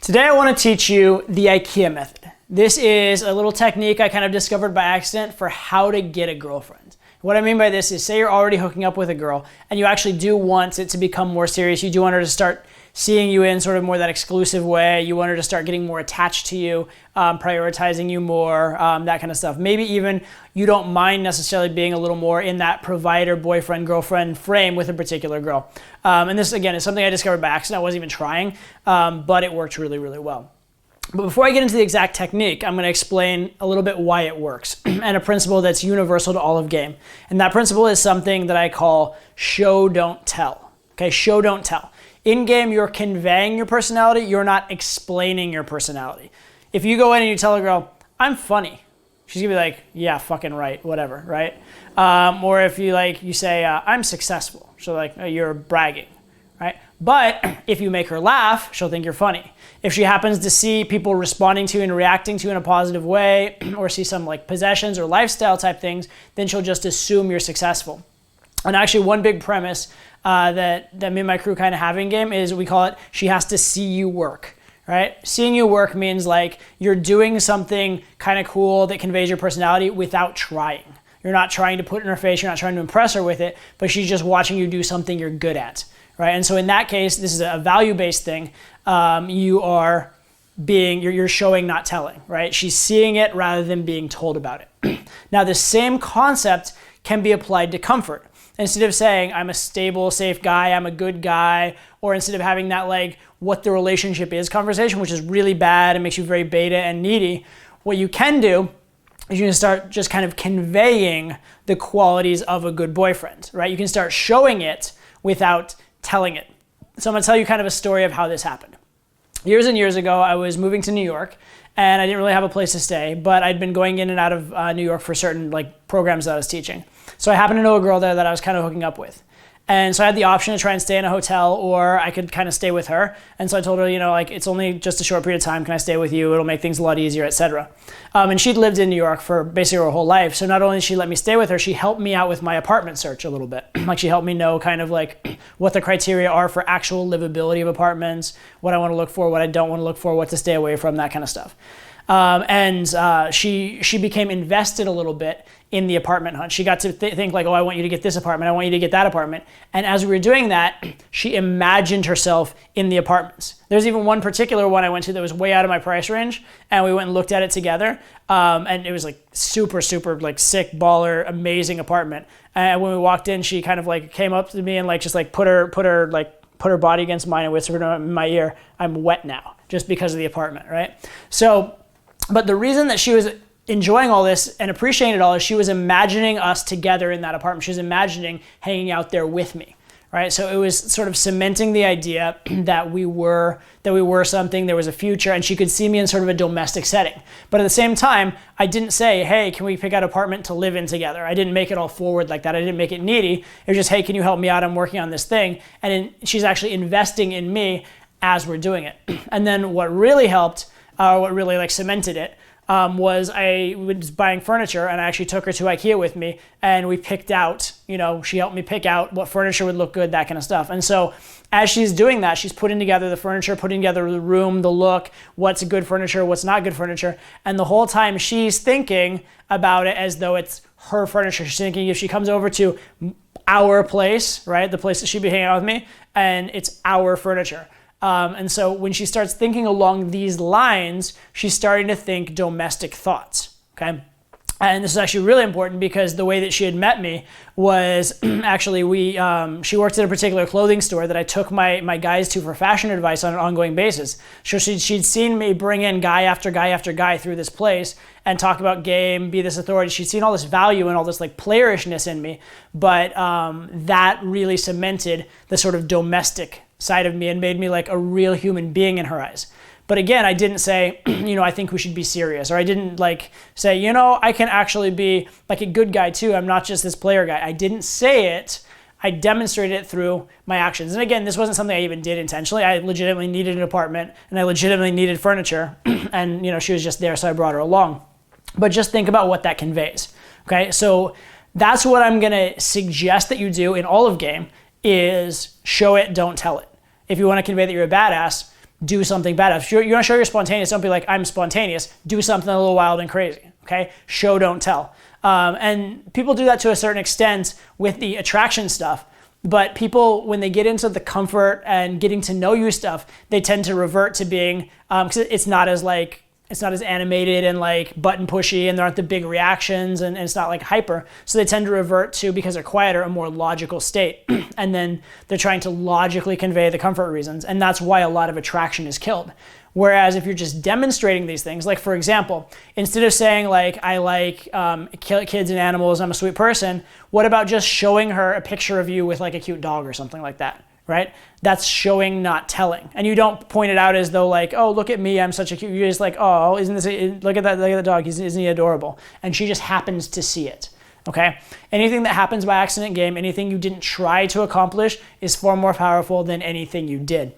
Today I want to teach you the Ikea method. This is a little technique I kind of discovered by accident for how to get a girlfriend. What I mean by this is, say you're already hooking up with a girl and you actually do want it to become more serious. You do want her to start seeing you in sort of more that exclusive way. You want her to start getting more attached to you, prioritizing you more, that kind of stuff. Maybe even you don't mind necessarily being a little more in that provider, boyfriend, girlfriend frame with a particular girl. And this, again, is something I discovered by accident. I wasn't even trying, but it worked really, really well. But before I get into the exact technique, I'm going to explain a little bit why it works and a principle that's universal to all of game. And that principle is something that I call show, don't tell. Okay, show, don't tell. In game, you're conveying your personality. You're not explaining your personality. If you go in and you tell a girl, I'm funny, she's gonna be like, yeah, fucking right, whatever, right? Or if you say, I'm successful, she'll like, oh, you're bragging, right? But if you make her laugh, she'll think you're funny. If she happens to see people responding to you and reacting to you in a positive way, or see some like possessions or lifestyle type things, then she'll just assume you're successful. And actually one big premise that me and my crew kind of have in game is, we call it, she has to see you work, right? Seeing you work means like you're doing something kind of cool that conveys your personality without trying. You're not trying to put it in her face, you're not trying to impress her with it, but she's just watching you do something you're good at, right? And so in that case, this is a value-based thing. You're showing, not telling, right? She's seeing it rather than being told about it. Now, the same concept can be applied to comfort. Instead of saying, I'm a stable, safe guy, I'm a good guy, or instead of having that like what the relationship is conversation, which is really bad and makes you very beta and needy, what you can do is you can start just kind of conveying the qualities of a good boyfriend, right? You can start showing it without telling it. So I'm gonna tell you kind of a story of how this happened. Years and years ago, I was moving to New York, and I didn't really have a place to stay, but I'd been going in and out of New York for certain like programs that I was teaching. So I happened to know a girl there that I was kind of hooking up with. And so I had the option to try and stay in a hotel, or I could kind of stay with her. And so I told her, it's only just a short period of time. Can I stay with you? It'll make things a lot easier, etc. And she'd lived in New York for basically her whole life. So not only did she let me stay with her, she helped me out with my apartment search a little bit. Like she helped me know kind of like what the criteria are for actual livability of apartments, what I want to look for, what I don't want to look for, what to stay away from, that kind of stuff. She became invested a little bit in the apartment hunt. She got to think like, oh, I want you to get this apartment. I want you to get that apartment. And as we were doing that, she imagined herself in the apartments. There's even one particular one I went to that was way out of my price range, and we went and looked at it together. And it was like super, super like sick, baller, amazing apartment. And when we walked in, she kind of like came up to me and like just like put her body against mine and whispered in my ear, I'm wet now, just because of the apartment, right? So, but the reason that she was enjoying all this and appreciating it all is she was imagining us together in that apartment. She was imagining hanging out there with me, right? So it was sort of cementing the idea that we were something, there was a future, and she could see me in sort of a domestic setting. But at the same time, I didn't say, hey, can we pick out an apartment to live in together? I didn't make it all forward like that. I didn't make it needy. It was just, hey, can you help me out? I'm working on this thing. And she's actually investing in me as we're doing it. And then what really helped, what really like cemented it, was I was buying furniture, and I actually took her to Ikea with me, and we picked out, she helped me pick out what furniture would look good, that kind of stuff. And so as she's doing that, she's putting together the furniture, putting together the room, the look, what's good furniture, what's not good furniture. And the whole time she's thinking about it as though it's her furniture. She's thinking if she comes over to our place, right, the place that she'd be hanging out with me, and it's our furniture. And so when she starts thinking along these lines, she's starting to think domestic thoughts, okay? And this is actually really important because the way that she had met me was actually she worked at a particular clothing store that I took my guys to for fashion advice on an ongoing basis. So she'd seen me bring in guy after guy after guy through this place and talk about game, be this authority. She'd seen all this value and all this like playerishness in me, but that really cemented the sort of domestic side of me and made me like a real human being in her eyes. But again, I didn't say, I think we should be serious, or I didn't like say, I can actually be like a good guy too. I'm not just this player guy. I didn't say it. I demonstrated it through my actions. And again, this wasn't something I even did intentionally. I legitimately needed an apartment, and I legitimately needed furniture, and she was just there, so I brought her along. But just think about what that conveys, okay? So that's what I'm gonna suggest that you do in all of game, is show it, don't tell it. If you wanna convey that you're a badass, do something bad. If you want to show you're spontaneous, don't be like, I'm spontaneous. Do something a little wild and crazy, okay? Show, don't tell. And people do that to a certain extent with the attraction stuff. But people, when they get into the comfort and getting to know you stuff, they tend to revert to being, because it's not as animated and like button pushy, and there aren't the big reactions, and it's not like hyper. So they tend to revert to, because they're quieter, a more logical state. And then they're trying to logically convey the comfort reasons. And that's why a lot of attraction is killed. Whereas if you're just demonstrating these things, like for example, instead of saying like, I like kids and animals, I'm a sweet person, what about just showing her a picture of you with like a cute dog or something like that, right? That's showing, not telling. And you don't point it out as though like, oh, look at me, I'm such a cute, you're just like, oh, look at the dog, isn't he adorable? And she just happens to see it. Okay? Anything that happens by accident, game, anything you didn't try to accomplish is far more powerful than anything you did.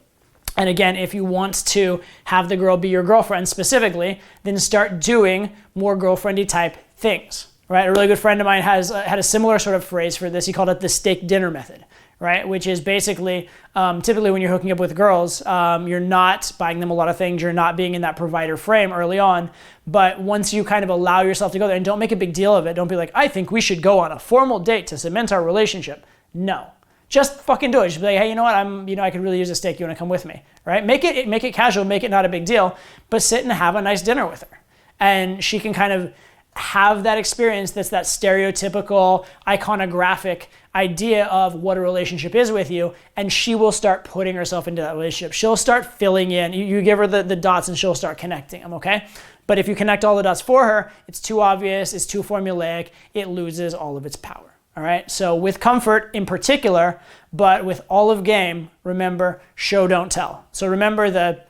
And again, if you want to have the girl be your girlfriend specifically, then start doing more girlfriendy type things, right? A really good friend of mine had a similar sort of phrase for this. He called it the steak dinner method, right? Which is basically, typically when you're hooking up with girls, you're not buying them a lot of things. You're not being in that provider frame early on. But once you kind of allow yourself to go there, and don't make a big deal of it. Don't be like, I think we should go on a formal date to cement our relationship. No. Just fucking do it. Just be like, hey, you know what? I could really use a steak. You want to come with me, right? Make it casual. Make it not a big deal. But sit and have a nice dinner with her, and she can kind of have that experience. That's that stereotypical, iconographic idea of what a relationship is with you, and she will start putting herself into that relationship. She'll start filling in. You give her the dots, and she'll start connecting them. Okay. But if you connect all the dots for her, it's too obvious. It's too formulaic. It loses all of its power. All right, so with comfort in particular, but with all of game, remember, show, don't tell. So remember the,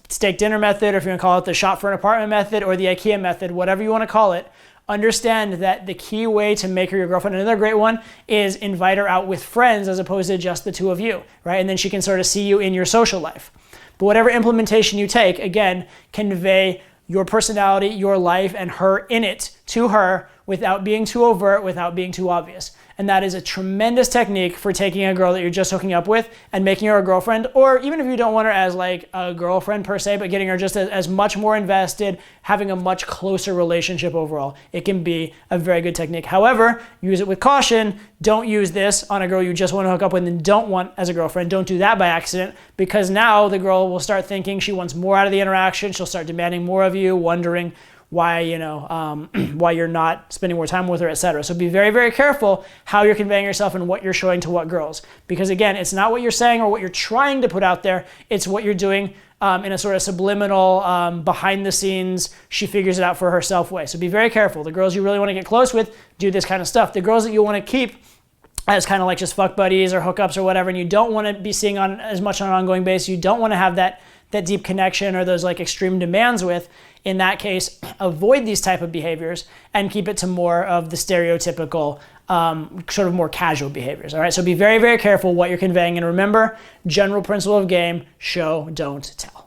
steak dinner method, or if you want to call it the shop for an apartment method or the Ikea method, whatever you want to call it, understand that the key way to make her your girlfriend, another great one, is invite her out with friends as opposed to just the two of you, right? And then she can sort of see you in your social life. But whatever implementation you take, again, convey your personality, your life, and her in it to her without being too overt, without being too obvious. And that is a tremendous technique for taking a girl that you're just hooking up with and making her a girlfriend, or even if you don't want her as like a girlfriend per se, but getting her just as much more invested, having a much closer relationship overall. It can be a very good technique. However, use it with caution. Don't use this on a girl you just want to hook up with and don't want as a girlfriend. Don't do that by accident, because now the girl will start thinking she wants more out of the interaction. She'll start demanding more of you, wondering why you're not spending more time with her, etc. So be very, very careful how you're conveying yourself and what you're showing to what girls. Because again, it's not what you're saying or what you're trying to put out there. It's what you're doing in a sort of subliminal, behind the scenes, she figures it out for herself way. So be very careful. The girls you really want to get close with do this kind of stuff. The girls that you want to keep as kind of like just fuck buddies or hookups or whatever, and you don't want to be seeing on as much on an ongoing basis, you don't want to have that deep connection or those like extreme demands with, in that case, avoid these type of behaviors and keep it to more of the stereotypical, sort of more casual behaviors. All right, so be very, very careful what you're conveying. And remember, general principle of game, show, don't tell.